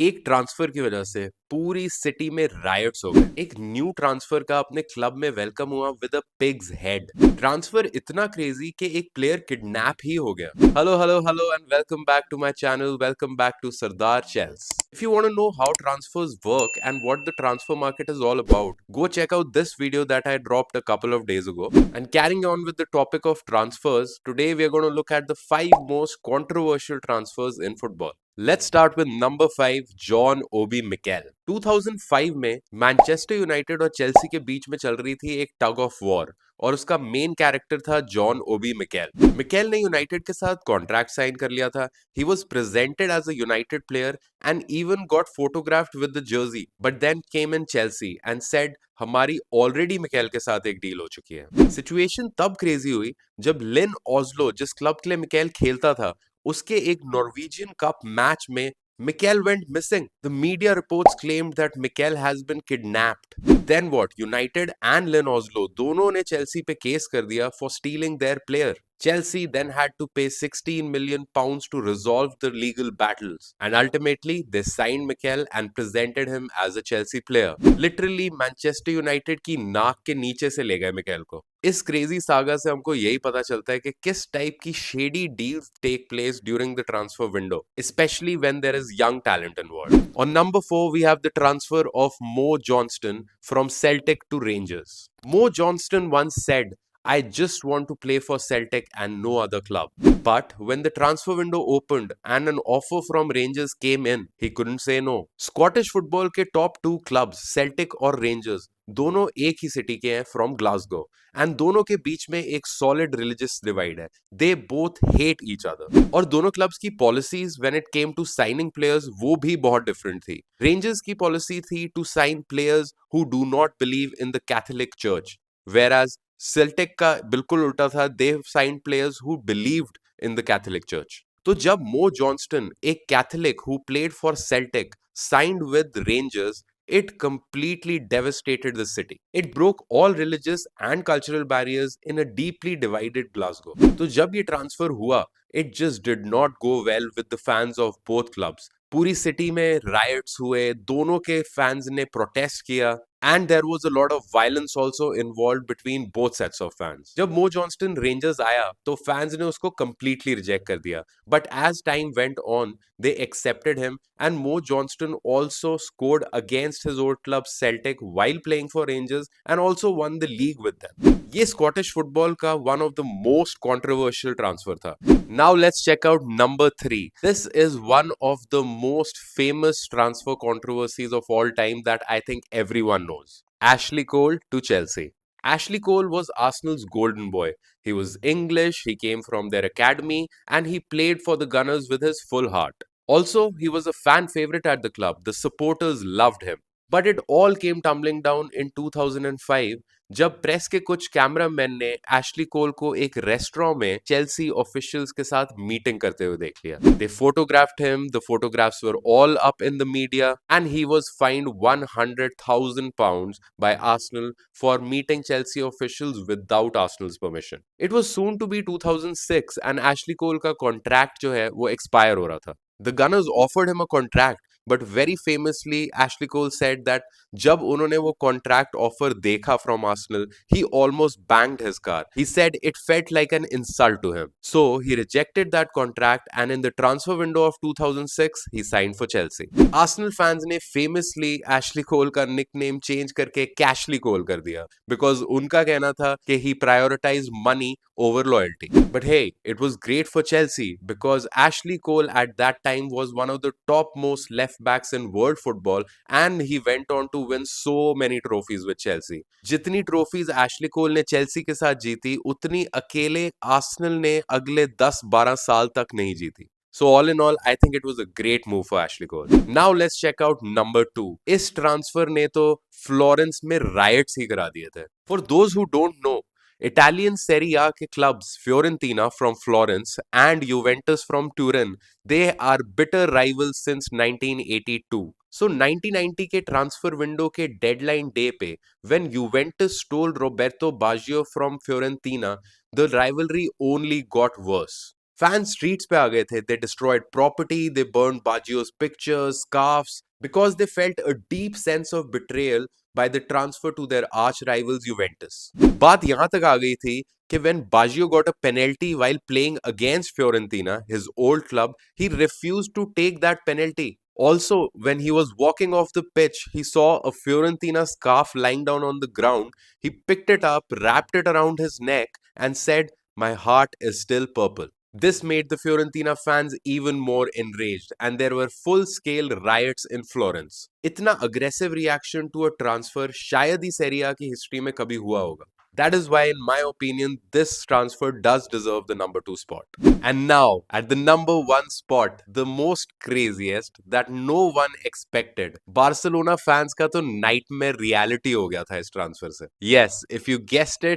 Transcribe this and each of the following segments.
एक ट्रांसफर की वजह से पूरी सिटी में रायट्स हो गए। एक न्यू ट्रांसफर का अपने क्लब में वेलकम हुआ with a pig's head. Transfer इतना क्रेजी कि एक प्लेयर किडनैप ही हो गया। Hello hello hello and welcome back to my channel, welcome back to Sardar Chels. If you want to know how transfers work and what the transfer market is all about, go check out this video that I dropped a couple of days ago. And carrying on with the topic of transfers, today we are going to look at the 5 most controversial transfers in football. Let's start with number 5, John Obi Mikel. 2005 में Manchester United और Chelsea के बीच में चल रही थी एक tug of war और उसका मेन कैरेक्टर था जॉन ओबी मिकेल। मिकेल ने यूनाइटेड के साथ कॉन्ट्रैक्ट साइन कर लिया था। He was presented as a United player and even got photographed with the jersey, but then came in Chelsea and said हमारी ऑलरेडी मिकेल के साथ एक डील हो चुकी है। सिचुएशन तब क्रेजी हुई जब लिन ऑस्लो, जिस क्लब के लिए मिकेल खेलता था, उसके एक नॉर्वेजियन कप मैच में Mikel went missing. The media reports claimed that Mikel has been kidnapped. Then what? United and Lynn Oslo दोनों ने चेल्सी पे केस कर दिया for stealing their player. Chelsea then had to pay 16 million pounds to resolve the legal battles. And ultimately, they signed Mikel and presented him as a Chelsea player. Literally, Manchester United की नाक के नीचे से ले गए Mikel को। इस crazy saga से हमको यही पता चलता है कि किस टाइप की shady deals take place during the transfer window, especially when there is young talent involved. On number 4, we have the transfer of Mo Johnston from Celtic to Rangers. Mo Johnston once said, I just want to play for Celtic and no other club. But when the transfer window opened and an offer from Rangers came in, he couldn't say no. Scottish football के top 2 clubs, Celtic और Rangers, दोनों एक ही city के हैं from Glasgow and दोनों के बीच में एक सॉलिड रिलीजियस डिवाइड है। They both hate each other और दोनों क्लब्स की policies when it came to signing players वो भी बहुत डिफरेंट थी। रेंजर्स की पॉलिसी थी to sign players who do not believe in the Catholic church, where Celtic का बिल्कुल उल्टा था। They signed players who believed in the Catholic church. तो जब मो जॉनस्टन, एक Catholic who played for Celtic, signed with Rangers, it completely devastated the city. It broke all religious and cultural barriers in a deeply divided Glasgow. तो जब ये transfer हुआ, it just did not go well with the fans of both clubs. पूरी city में rights हुए, दोनों के fans ने प्रोटेस्ट किया and there was a lot of violence also involved between both sets of fans. जब Mo Johnston rangers आया तो फैंस ने उसको completely reject कर दिया, but as time went on they accepted him and Mo Johnston also scored against his old club Celtic while playing for Rangers and also won the league with them. ये Scottish football का one of the most controversial transfer था. Now let's check out number 3. This is one of the most famous transfer controversies of all time that I think everyone knows. Ashley Cole to Chelsea. Ashley Cole was Arsenal's golden boy. He was English, he came from their academy, and he played for the Gunners with his full heart. Also, he was a fan favorite at the club. The supporters loved him. But it all came tumbling down in 2005 जब press के कुछ cameraman ने Ashley कोल को एक restaurant में Chelsea officials के साथ meeting करते हुए देख लिया। They photographed him, the photographs were all up in the media and he was fined 100,000 pounds by Arsenal for meeting Chelsea officials without Arsenal's permission. It was soon to be 2006 and Ashley Cole का contract जो है वो expire हो रहा था। The Gunners offered him a contract, but very famously Ashley Cole said that जब उन्होंने वो कॉन्ट्रैक्ट ऑफर देखा from Arsenal, he almost banged his car. He said it felt like an insult to him. So he rejected that contract and in the transfer window of 2006, he signed for Chelsea. Arsenal fans ने famously Ashley Cole का nickname change करके Cashly Cole कर दिया because उनका कहना था कि he prioritized money over loyalty. But hey, it was great for Chelsea because Ashley Cole at that time was one of the topmost left backs in world football and he went on to win so many trophies with Chelsea. जितनी trophies Ashley कोल ने Chelsea के साथ जीती उतनी अकेले Arsenal ने अगले 10-12 साल तक नहीं जीती. So all in all, I think it was a great move for Ashley Cole. Now let's check out number 2. इस ट्रांसफर ने तो फ्लोरेंस में रायट्स ही करा दिए थे. For those who don't know, Italian Serie A के clubs Fiorentina from Florence and Juventus from Turin, they are bitter rivals since 1982. So 1990 के transfer window के डेडलाइन डे पे when Juventus stole Roberto Baggio from Fiorentina, the rivalry only got worse. Fans streets पे आ गए थे. They destroyed property, they burned Baggio's pictures, scarves, because they felt a deep sense of betrayal by the transfer to their arch rivals Juventus. बात यहाँ तक आ गई थी कि when Baggio got a penalty while playing against Fiorentina, his old club, he refused to take that penalty. Also, when he was walking off the pitch, he saw a Fiorentina scarf lying down on the ground. He picked it up, wrapped it around his neck, and said, "My heart is still purple." This made the Fiorentina fans even more enraged, and there were full-scale riots in Florence. इतना aggressive reaction to a transfer शायद ही Serie A की history में कभी हुआ होगा. That is why, in my opinion, this transfer does deserve the number 2 spot. And now, at the number 1 spot, the most craziest that no one expected. Barcelona fans का तो nightmare reality हो गया था इस transfer से. Yes, if you guessed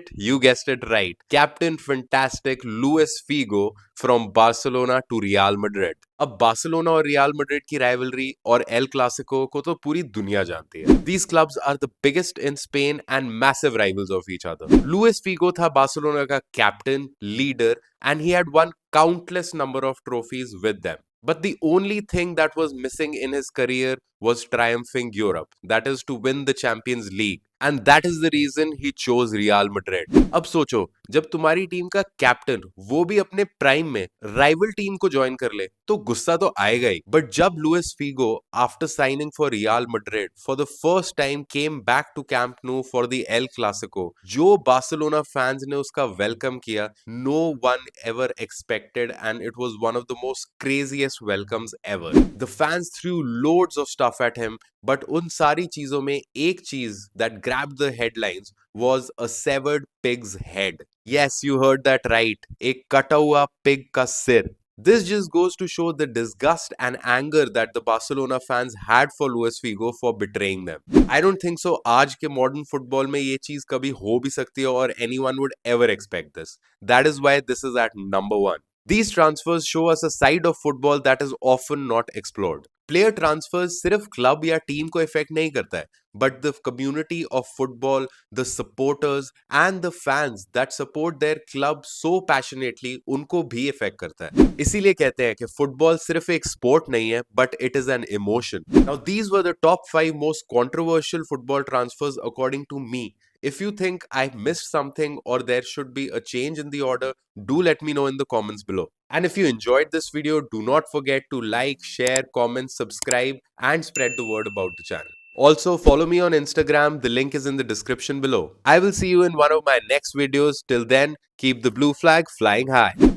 it right. Captain Fantastic Luis Figo from Barcelona to Real Madrid. अब Barcelona और real Madrid की राइवलरी और एल क्लासिको को तो पूरी दुनिया जानती है. These clubs are the biggest in Spain and massive rivals of each other. Luis Figo था बार्सिलोना का captain, leader, and he had won countless number of trophies with them. But the only thing that was missing in his career was triumphing Europe, that is to win the Champions League. And that is the reason he chose Real Madrid. अब सोचो, जब तुम्हारी team का captain वो भी अपने prime में rival team को ज्वाइन कर ले तो गुस्सा तो आएगा ही. बट जब Luis Figo after signing for Real Madrid for the first time came back to Camp Nou for the El Clasico, जो बार्सिलोना फैंस ने उसका वेलकम किया, no one ever expected, and it was one of the most craziest welcomes ever. The fans threw loads of stuff at him, but उन सारी चीजों में एक चीज that grabbed the headlines was a severed pig's head. Yes, you heard that right. एक कटा हुआ pig का सिर. This just goes to show the disgust and anger that the Barcelona fans had for Luis Figo for betraying them. I don't think so आज के modern football में ये चीज कभी हो भी सकती है और anyone would ever expect this. That is why this is at number 1. These transfers show us a side of football that is often not explored. Player transfers सिर्फ क्लब या टीम को इफेक्ट नहीं करता है, but the community of football, the supporters and the fans that support their club so passionately, उनको भी effect करता है. इसीलिए कहते हैं कि फुटबॉल सिर्फ एक स्पोर्ट नहीं है, but it is an emotion. Now these were the top 5 most controversial football transfers according to me. If you think I missed something or there should be a change in the order, do let me know in the comments below. And if you enjoyed this video, do not forget to like, share, comment, subscribe, and spread the word about the channel. Also, follow me on Instagram. The link is in the description below. I will see you in one of my next videos. Till then, keep the blue flag flying high.